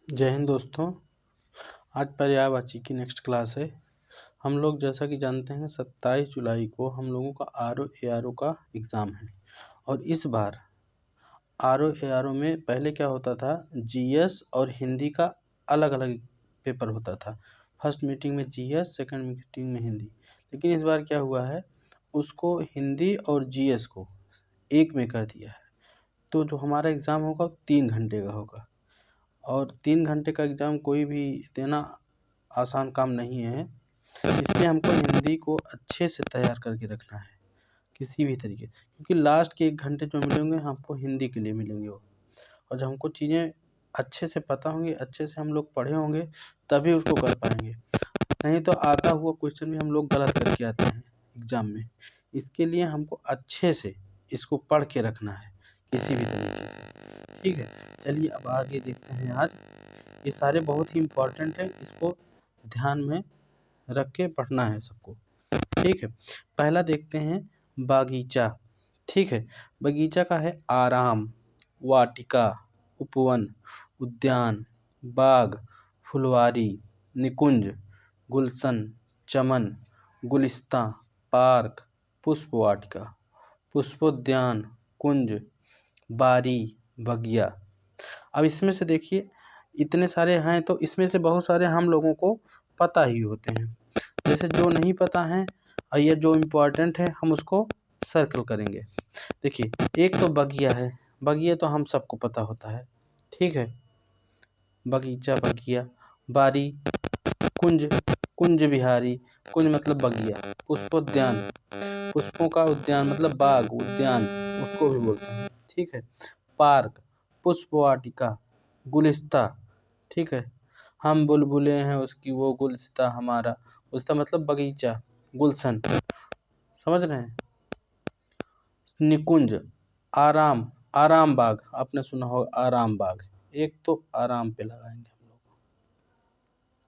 जय हिंद दोस्तों। आज पर्यायवाची की नेक्स्ट क्लास है। हम लोग जैसा कि जानते हैं 27 जुलाई को हम लोगों का RO ARO का एग्ज़ाम है। और इस बार RO ARO में पहले क्या होता था, GS और हिंदी का अलग अलग पेपर होता था। फर्स्ट मीटिंग में GS, सेकंड मीटिंग में हिंदी। लेकिन इस बार क्या हुआ है, उसको हिंदी और GS को एक में कर दिया है। तो जो हमारा एग्ज़ाम होगा 3 घंटे का होगा। और 3 घंटे का एग्ज़ाम कोई भी देना आसान काम नहीं है। इसलिए हमको हिंदी को अच्छे से तैयार करके रखना है किसी भी तरीके, क्योंकि लास्ट के 1 घंटे जो मिलेंगे हमको हिंदी के लिए मिलेंगे वो। और जब हमको चीज़ें अच्छे से पता होंगी, अच्छे से हम लोग पढ़े होंगे, तभी उसको कर पाएंगे। नहीं तो आता हुआ क्वेश्चन भी हम लोग गलत करके आते हैं एग्ज़ाम में। इसके लिए हमको अच्छे से इसको पढ़ के रखना है किसी भी तरीके से। ठीक है, चलिए अब आगे देखते हैं। आज ये सारे बहुत ही इम्पोर्टेंट हैं, इसको ध्यान में रख के पढ़ना है सबको। ठीक है, पहला देखते हैं बागीचा। ठीक है, बगीचा का है आराम, वाटिका, उपवन, उद्यान, बाग, फुलवारी, निकुंज, गुलशन, चमन, गुलिस्तां, पार्क, पुष्प वाटिका, पुष्पोद्यान, कुंज, बारी, बगिया। अब इसमें से देखिए इतने सारे हैं, तो इसमें से बहुत सारे हम लोगों को पता ही होते हैं। जैसे जो नहीं पता है और ये जो इम्पोर्टेंट है हम उसको सर्कल करेंगे। देखिए एक तो बगिया है, बगिया तो हम सबको पता होता है। ठीक है, बगीचा, बगिया, बारी, कुंज, कुंज बिहारी, कुंज मतलब बगिया, पुष्पोद्यान, पुष्पों का उद्यान मतलब बाग, उद्यान उसको भी बोलते हैं। ठीक है, पार्क, पुष्प वाटिका, गुलिस्ता। ठीक है, हम बुलबुलें हैं उसकी, वो गुलस्ता हमारा, गुलस्ता मतलब बगीचा, गुलशन, समझ रहे हैं। निकुंज, आराम, आराम बाग, आपने सुना होगा आराम बाग, एक तो आराम पे लगाएंगे हम लोग।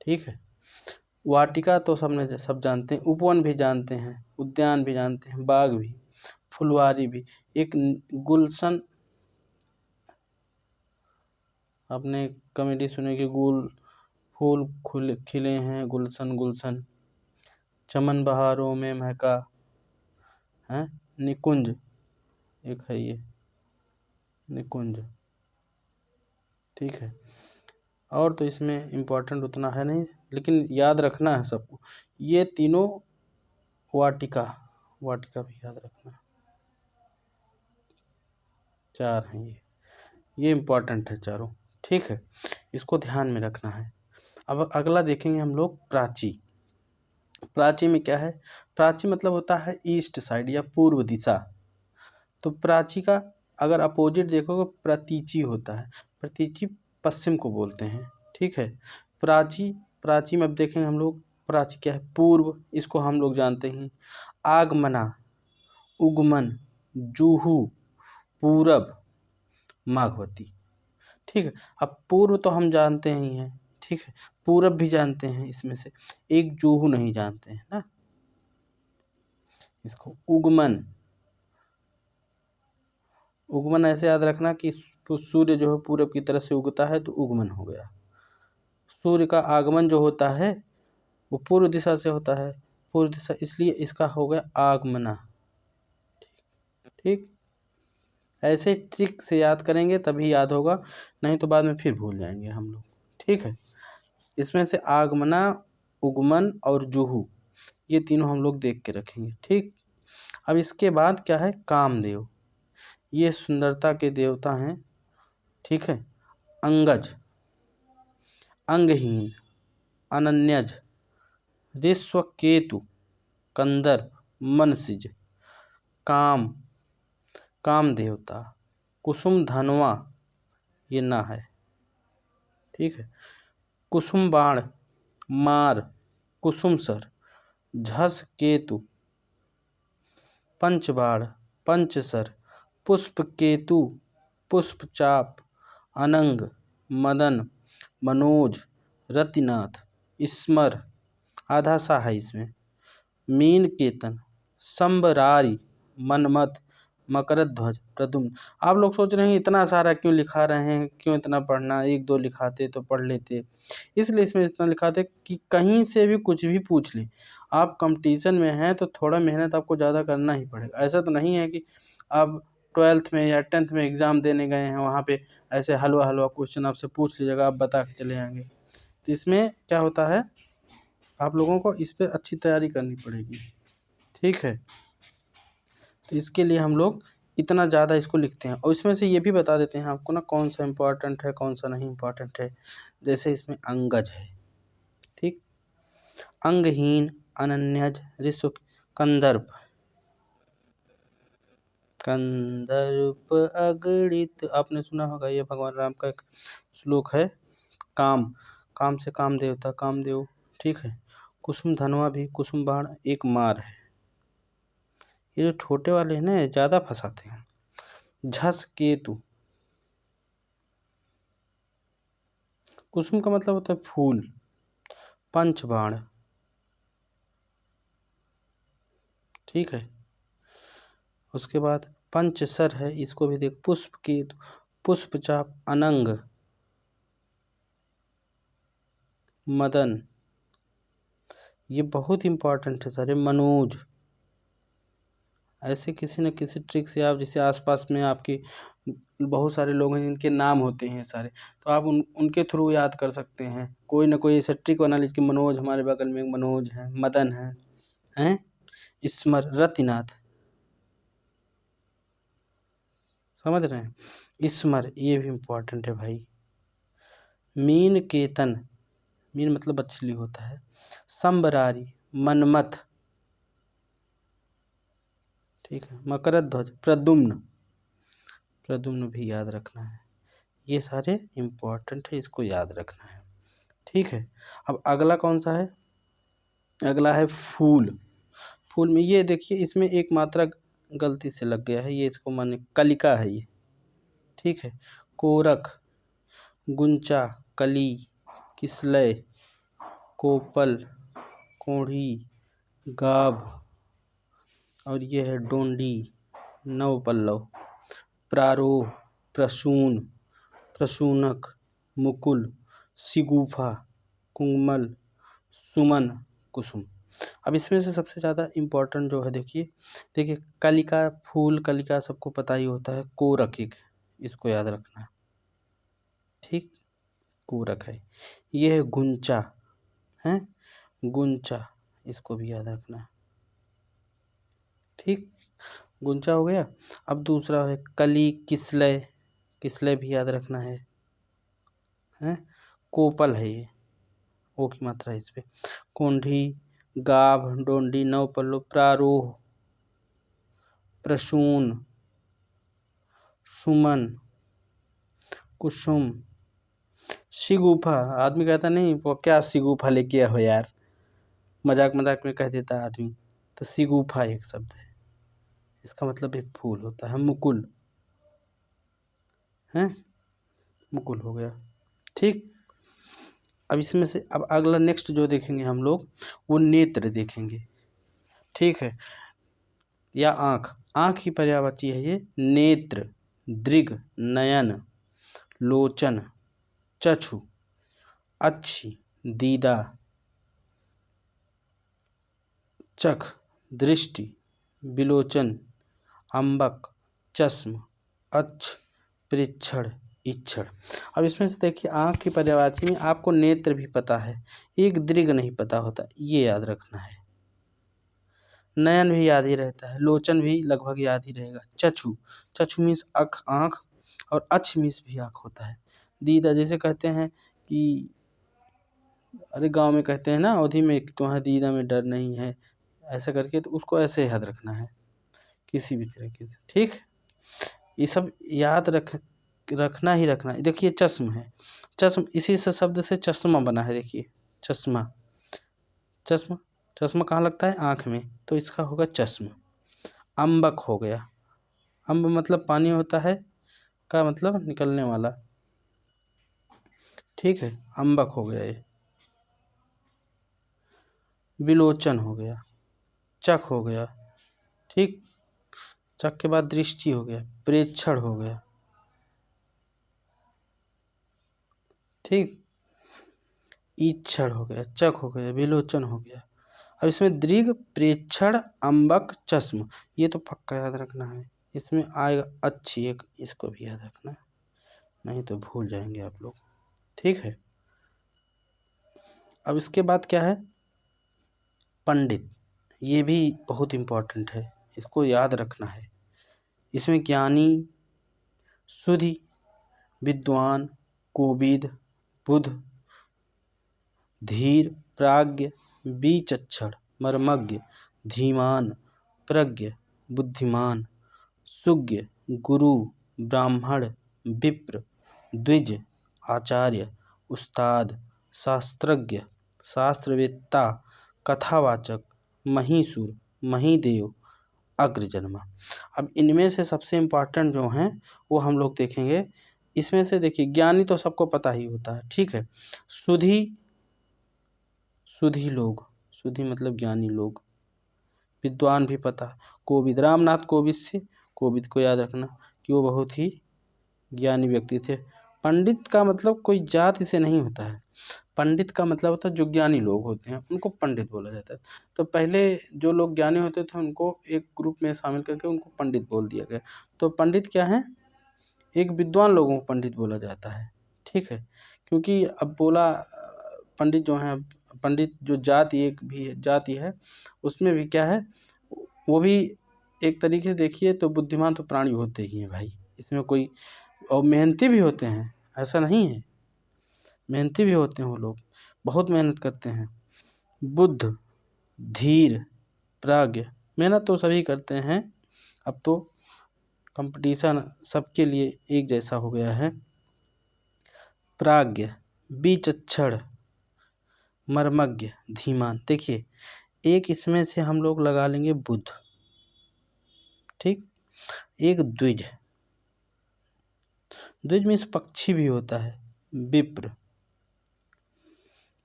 ठीक है, वाटिका तो सब जानते हैं, उपवन भी जानते हैं, उद्यान भी जानते हैं, बाग भी, फुलवारी भी। एक गुलशन, आपने कमेडी सुने कि फूल खिले हैं, गुलशन गुलशन, चमन बहारों में महका है, निकुंज एक है ये निकुंज। ठीक है, और तो इसमें इम्पोर्टेंट उतना है नहीं, लेकिन याद रखना है सबको। ये तीनों वाटिका, वाटिका भी याद रखना, 4 हैं ये इम्पोर्टेंट है चारों। ठीक है, इसको ध्यान में रखना है। अब अगला देखेंगे हम लोग प्राची। प्राची में क्या है, प्राची मतलब होता है ईस्ट साइड या पूर्व दिशा। तो प्राची का अगर अपोजिट देखोगे प्रतीची होता है, प्रतीची पश्चिम को बोलते हैं। ठीक है, प्राची, प्राची में अब देखेंगे हम लोग, प्राची क्या है, पूर्व, इसको हम लोग जानते हैं। आगमना, उगमन, जूहू, पूरब, माघवती। ठीक है, अब पूर्व तो हम जानते ही हैं। ठीक है, पूरब भी जानते हैं, इसमें से एक जूहू नहीं जानते हैं ना। इसको उगमन, उगमन ऐसे याद रखना कि सूर्य जो है पूरब की तरफ से उगता है तो उगमन हो गया। सूर्य का आगमन जो होता है वो पूर्व दिशा से होता है, पूर्व दिशा, इसलिए इसका हो गया आगमना। ठीक, ऐसे ट्रिक से याद करेंगे तभी याद होगा, नहीं तो बाद में फिर भूल जाएंगे हम लोग। ठीक है, इसमें से आगमना, उगमन और जुहू, ये तीनों हम लोग देख के रखेंगे। ठीक, अब इसके बाद क्या है, कामदेव, ये सुंदरता के देवता हैं। ठीक है, अंगज, अंगहीन, अनन्यज, ऋष्वकेतु, कंदर्प, मनसिज, काम, काम देवता, कुसुम धनवा, ये ना है। ठीक है, कुसुम बाण, मार, कुसुम सर, झस केतु, पंचबाण, पंचसर, पुष्प केतु, पुष्प चाप, अनंग, मदन, मनोज, रतिनाथ, स्मर, आधा सा है इसमें, मीन केतन, संबरारी, मनमथ, मकरध्वज, प्रद्युम्न। आप लोग सोच रहे हैं इतना सारा क्यों लिखा रहे हैं, क्यों इतना पढ़ना, एक दो लिखाते तो पढ़ लेते। इसलिए इसमें इतना लिखा था कि कहीं से भी कुछ भी पूछ ले। आप कंपटीशन में हैं तो थोड़ा मेहनत आपको ज़्यादा करना ही पड़ेगा। ऐसा तो नहीं है कि आप 12th में या 10th में एग्ज़ाम देने गए हैं, वहाँ पे ऐसे हलवा हलवा क्वेश्चन आपसे पूछ लीजिएगा, आप बता के चले आएंगे। तो इसमें क्या होता है, आप लोगों को इस पर अच्छी तैयारी करनी पड़ेगी। ठीक है, तो इसके लिए हम लोग इतना ज़्यादा इसको लिखते हैं। और इसमें से ये भी बता देते हैं आपको ना, कौन सा इम्पोर्टेंट है कौन सा नहीं इम्पोर्टेंट है। जैसे इसमें अंगज है, ठीक, अंगहीन, अनन्यज, ऋषु, कंदर्प, कंदर्प अगणित, आपने सुना होगा, ये भगवान राम का एक श्लोक है। काम, काम से काम देवता कामदेव, ठीक है। कुसुम धनवा भी, कुसुम बाण एक मार है। ये जो छोटे वाले हैं ना ज़्यादा फंसाते हैं। झस केतु, कुसुम का मतलब होता है फूल। पंचबाण, ठीक है। उसके बाद पंचसर है, इसको भी देख। पुष्प केतु, पुष्प चाप, अनंग, मदन, ये बहुत इंपॉर्टेंट है सारे। मनोज, ऐसे किसी न किसी ट्रिक से आप, जैसे आसपास में आपकी बहुत सारे लोग हैं जिनके नाम होते हैं सारे, तो आप उनके थ्रू याद कर सकते हैं। कोई ना कोई ऐसा ट्रिक बना लीजिए कि मनोज, हमारे बगल में मनोज है, मदन है, हैं। स्मर, रतिनाथ, समझ रहे हैं। स्मर, ये भी इम्पोर्टेंट है भाई। मीन केतन, मीन मतलब मछली होता है। संबरारी, मनमथ, ठीक है। मकरध्वज, प्रद्युम्न, प्रद्युम्न भी याद रखना है। ये सारे इम्पोर्टेंट है, इसको याद रखना है, ठीक है। अब अगला कौन सा है, अगला है फूल। फूल में ये देखिए, इसमें एक मात्रा गलती से लग गया है, ये इसको माने कलिका है ये, ठीक है। कोरक, गुंचा, कली, किसलय, कोपल, कोढ़ी, गाभ, और ये है डोंडी, नवपल्लव, प्रारोह, प्रसून, प्रसूनक, मुकुल, सिगुफा, कुंगमल, सुमन, कुसुम। अब इसमें से सबसे ज़्यादा इम्पोर्टेंट जो है, देखिए देखिए, कलिका फूल, कलिका सबको पता ही होता है। कोरक एक, इसको याद रखना, ठीक, कोरक है। ये है गुंचा, है गुंचा, इसको भी याद रखना, ठीक, गुंचा हो गया। अब दूसरा है कली, किसलय, किसलय भी याद रखना है, हैं। कोपल है ये, ओ की मात्रा है इस पे। कोंढी, गाभ, डोंडी, नवपल्लव, प्रारोह, प्रसून, सुमन, कुसुम, शिगुफा। आदमी कहता नहीं वो क्या शिगुफा लेके हो यार, मजाक मजाक में कह देता है आदमी। तो शिगुफा एक शब्द है, इसका मतलब एक फूल होता है। मुकुल है, मुकुल हो गया, ठीक। अब इसमें से अब अगला नेक्स्ट जो देखेंगे हम लोग, वो नेत्र देखेंगे, ठीक है, या आँख। आँख की पर्यायवाची है ये। नेत्र, दृग, नयन, लोचन, चक्षु, अच्छी, दीदा, चख, दृष्टि, विलोचन, अम्बक, चश्म, अच्छ, प्रेक्षण, इक्षण। अब इसमें से देखिए, आँख की पर्यायवाची में आपको नेत्र भी पता है, एक दृग नहीं पता होता, ये याद रखना है। नयन भी याद ही रहता है, लोचन भी लगभग याद ही रहेगा। चक्षु, चक्षु मीन्स अख, आँख, और अच्छ मीन्स भी आँख होता है। दीदा, जैसे कहते हैं कि अरे गांव में कहते हैं ना अवधि में, तुम्हारे दीदा में डर नहीं है, ऐसा करके, तो उसको ऐसे याद रखना है किसी भी तरीके से, ठीक। ये सब याद रखना ही रखना है। देखिए चश्म है, चश्म इसी से शब्द से चश्मा बना है, देखिए चश्मा, चश्मा, चश्मा कहाँ लगता है, आँख में, तो इसका होगा चश्म। अम्बक हो गया, अम्ब मतलब पानी होता है, का मतलब निकलने वाला, ठीक है, अम्बक हो गया ये। विलोचन हो गया, चक हो गया, ठीक। चक के बाद दृष्टि हो गया, प्रेक्षण हो गया, ठीक, ईक्षण हो गया, चक हो गया, विलोचन हो गया। अब इसमें दृग, प्रेक्षण, अम्बक, चश्म, ये तो पक्का याद रखना है। इसमें आएगा अच्छी एक, इसको भी याद रखना, नहीं तो भूल जाएंगे आप लोग, ठीक है। अब इसके बाद क्या है, पंडित, ये भी बहुत इम्पोर्टेंट है, इसको याद रखना है। इसमें ज्ञानी, सुधि, विद्वान, कोविद, बुध, धीर, प्राज्ञ, बीचक्षण, मर्मज्ञ, धीमान, प्रज्ञ, बुद्धिमान, सुज्ञ, गुरु, ब्राह्मण, विप्र, द्विज, आचार्य, उस्ताद, शास्त्रज्ञ, शास्त्रवेत्ता, कथावाचक, महीसुर, महीदेव, अग्रजन्मा। अब इनमें से सबसे इम्पोर्टेंट जो हैं वो हम लोग देखेंगे। इसमें से देखिए, ज्ञानी तो सबको पता ही होता है, ठीक है। सुधि, सुधि लोग, सुधि मतलब ज्ञानी लोग, विद्वान भी पता, कोविद, रामनाथ कोविद से, कोविद को याद रखना कि वो बहुत ही ज्ञानी व्यक्ति थे। पंडित का मतलब कोई जाति से नहीं होता है, पंडित का मतलब होता है जो ज्ञानी लोग होते हैं उनको पंडित बोला जाता है। तो पहले जो लोग ज्ञानी होते थे उनको एक ग्रुप में शामिल करके उनको पंडित बोल दिया गया। तो पंडित क्या है, एक विद्वान लोगों को पंडित बोला जाता है, ठीक है। क्योंकि अब बोला पंडित जो हैं, पंडित जो जाति एक भी जाति है उसमें भी क्या है, वो भी एक तरीके से देखिए तो बुद्धिमान तो प्राणी होते ही हैं भाई, इसमें कोई, और मेहनती भी होते हैं, ऐसा नहीं है, मेहनती भी होते हैं, वो लोग बहुत मेहनत करते हैं। बुद्ध, धीर, प्राज्ञ, मेहनत तो सभी करते हैं, अब तो कंपटीशन सबके लिए एक जैसा हो गया है। प्राज्ञ, बीचक्षण, मर्मज्ञ, धीमान। देखिए एक इसमें से हम लोग लगा लेंगे बुद्ध, ठीक, एक द्विज, द्विज मीन्स पक्षी भी होता है, विप्र,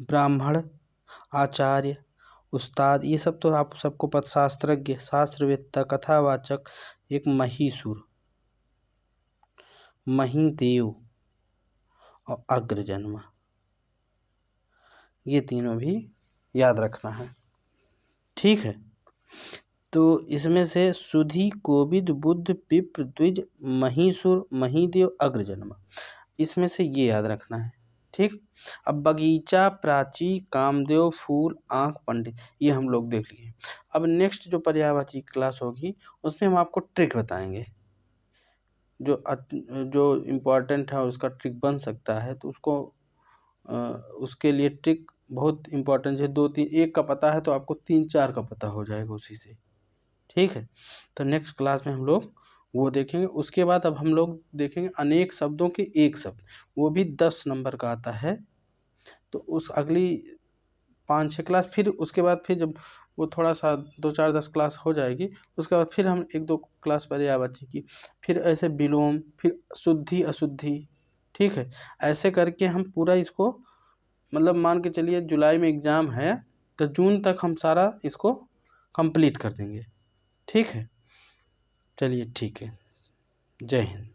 ब्राह्मण, आचार्य, उस्ताद, ये सब तो आप सबको पता, शास्त्रज्ञ, शास्त्रवेत्ता, कथावाचक, एक महीसुर, महीदेव और अग्रजन्मा, ये तीनों भी याद रखना है, ठीक है। तो इसमें से सुधि, कोविद, बुद्ध, विप्र, द्विज, महीसुर, महीदेव, अग्रजन्मा, इसमें से ये याद रखना है, ठीक। अब बगीचा, प्राची, कामदेव, फूल, आँख, पंडित, ये हम लोग देख लिए। अब नेक्स्ट जो पर्यायवाची क्लास होगी उसमें हम आपको ट्रिक बताएंगे, जो इम्पोर्टेंट है उसका ट्रिक बन सकता है, तो उसको उसके लिए ट्रिक बहुत इम्पोर्टेंट है। 2-3, एक का पता है तो आपको 3-4 का पता हो जाएगा उसी से, ठीक है। तो नेक्स्ट क्लास में हम लोग वो देखेंगे। उसके बाद अब हम लोग देखेंगे अनेक शब्दों के एक शब्द, वो भी 10 नंबर का आता है। तो उस अगली 5-6 क्लास, फिर उसके बाद फिर जब वो थोड़ा सा 2-4-10 क्लास हो जाएगी उसके बाद फिर हम 1-2 क्लास पर्यायवाची की, फिर ऐसे विलोम, फिर शुद्धि अशुद्धि, ठीक है। ऐसे करके हम पूरा इसको, मतलब मान के चलिए जुलाई में एग्ज़ाम है तो जून तक हम सारा इसको कंप्लीट कर देंगे, ठीक है। चलिए ठीक है, जय हिंद।